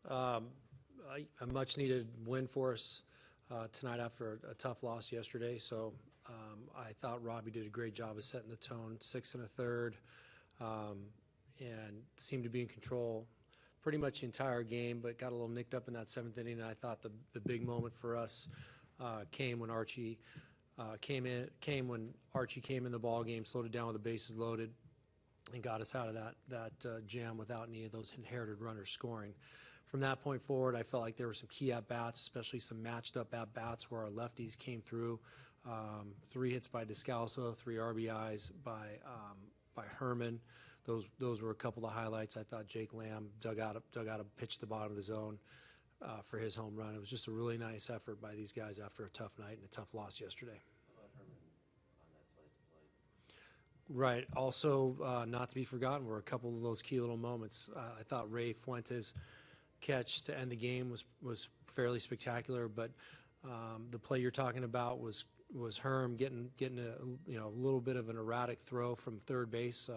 A much-needed win for us tonight after a tough loss yesterday. So I thought Robbie did a great job of setting the tone, 6 1/3, and seemed to be in control pretty much the entire game, but got a little nicked up in that 7th inning. And I thought the big moment for us came when Archie came in the ball game, slowed it down with the bases loaded, and got us out of that jam without any of those inherited runners scoring. From that point forward, I felt like there were some key at-bats, especially some matched-up at-bats where our lefties came through. 3 hits by Descalso, 3 RBIs by Herman. Those were a couple of highlights. I thought Jake Lamb dug out a pitch to the bottom of the zone for his home run. It was just a really nice effort by these guys after a tough night and a tough loss yesterday. Right. Also, not to be forgotten were a couple of those key little moments. I thought Ray Fuentes' catch to end the game was fairly spectacular, but the play you're talking about was Herm getting a little bit of an erratic throw from third base.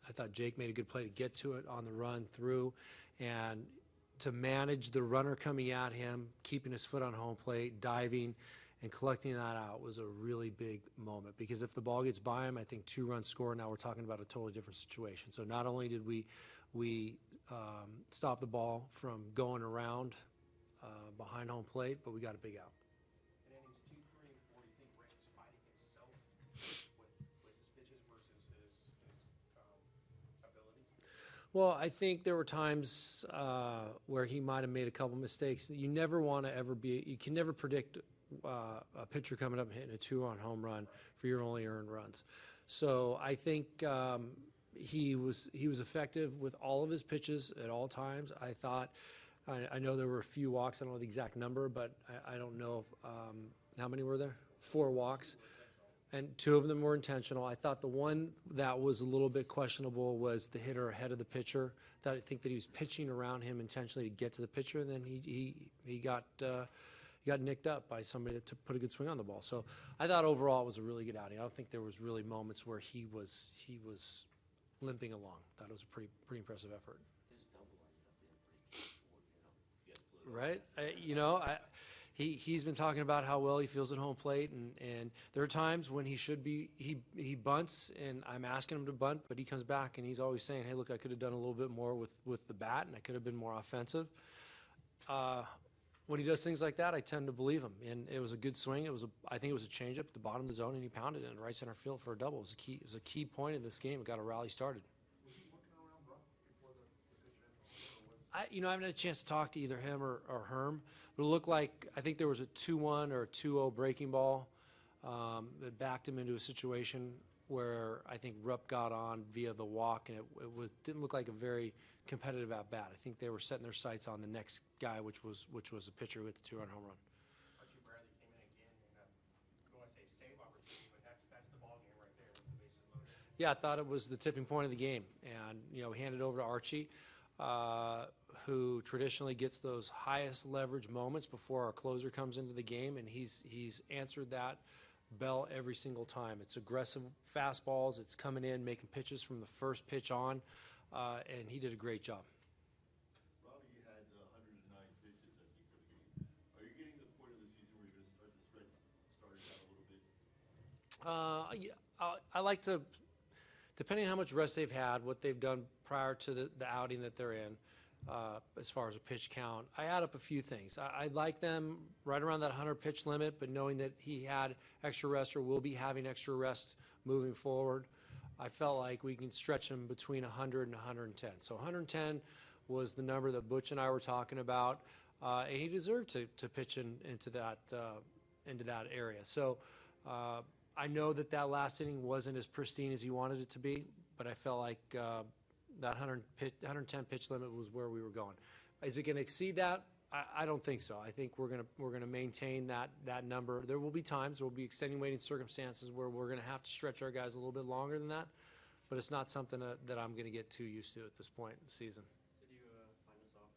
I thought Jake made a good play to get to it on the run through, and to manage the runner coming at him, keeping his foot on home plate, diving, and collecting that out was a really big moment, because if the ball gets by him, I think 2 runs score. Now we're talking about a totally different situation. So not only did we stop the ball from going around behind home plate, but we got a big out. In innings 2, 3, and 4, do you think Ray was fighting himself with his pitches versus his abilities? Well, I think there were times where he might have made a couple mistakes. You never want to you can never predict a pitcher coming up and hitting a 2-run home run for your only earned runs. So I think he was effective with all of his pitches at all times. I thought, I know there were a few walks. I don't know the exact number, but I don't know how many were there? 4 walks, and 2 of them were intentional. I thought the one that was a little bit questionable was the hitter ahead of the pitcher. That I think that he was pitching around him intentionally to get to the pitcher, and then he got nicked up by somebody that put a good swing on the ball. So I thought overall it was a really good outing. I don't think there was really moments where he was limping along. I thought it was a pretty impressive effort. Right? He's been talking about how well he feels at home plate, and there are times when he bunts, and I'm asking him to bunt, but he comes back and he's always saying, hey, look, I could have done a little bit more with the bat, and I could have been more offensive. When he does things like that, I tend to believe him, and it was a good swing. I think it was a changeup at the bottom of the zone, and he pounded it in right center field for a double. It was a key point in this game. It got a rally started. Was he looking around Brock before the pitch? I haven't had a chance to talk to either him or Herm, but it looked like, I think there was a 2-1 or a 2-0 breaking ball that backed him into a situation where I think Rupp got on via the walk, and it didn't look like a very competitive at-bat. I think they were setting their sights on the next guy, which was a pitcher with the 2-run home run. Archie Bradley came in again, and I don't want to say save opportunity, but that's the ball game right there with the bases loaded. Yeah, I thought it was the tipping point of the game, and handed over to Archie, who traditionally gets those highest leverage moments before our closer comes into the game, and he's answered that bell every single time. It's aggressive fastballs. It's coming in, making pitches from the first pitch on, and he did a great job. Robbie, you had 109 pitches, I think, for the game. Are you getting to the point of the season where you're going to start the stretch starting out a little bit? I like to, depending on how much rest they've had, what they've done prior to the outing that they're in, as far as a pitch count, I add up a few things. I like them right around that 100-pitch limit, but knowing that he had extra rest or will be having extra rest moving forward, I felt like we can stretch him between 100 and 110. So 110 was the number that Butch and I were talking about, and he deserved to pitch into that area. So I know that last inning wasn't as pristine as he wanted it to be, but I felt like that 110 pitch limit was where we were going. Is it going to exceed that? I don't think so. I think we're going to maintain that number. There will be times, there will be extenuating circumstances where we're going to have to stretch our guys a little bit longer than that, but it's not something that I'm going to get too used to at this point in the season. Did you find us off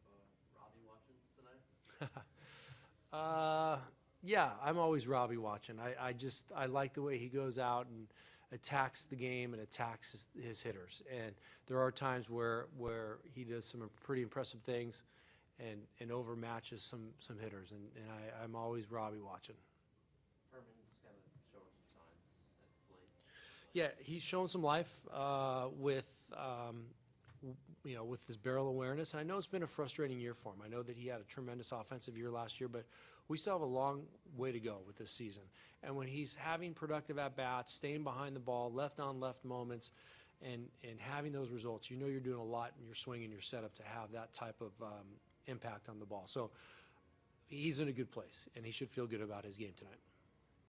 Robbie watching tonight? Yeah, I'm always Robbie watching. I like the way he goes out and attacks the game and attacks his hitters. And there are times where he does some pretty impressive things. and overmatches some hitters. And I'm always Robbie watching. Herman's kind of showing some signs at the plate. Yeah, he's shown some life with his barrel awareness. And I know it's been a frustrating year for him. I know that he had a tremendous offensive year last year, but we still have a long way to go with this season. And when he's having productive at-bats, staying behind the ball, left-on-left moments, and having those results, you know you're doing a lot in your swing and your setup to have that type of impact on the ball. So he's in a good place, and he should feel good about his game tonight.